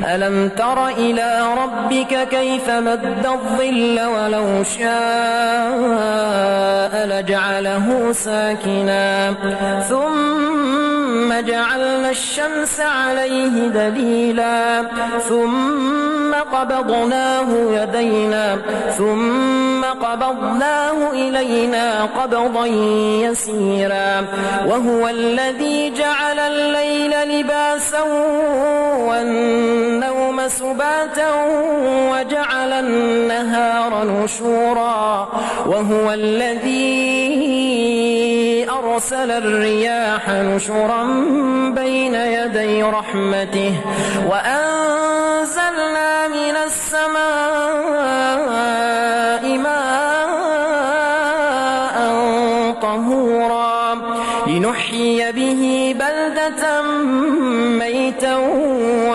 ألم تر إلى ربك كيف مد الظل ولو شاء لجعله ساكنا ثم جعلنا الشمس عليه دليلا ثم قبضناه إلينا قبضا يسيرا وهو الذي جعل الليل لباسا والنوم سباتا وجعل النهار نشورا وهو الذي أرسل الرياح نشرا بين يدي رحمته وأنزلنا من السماء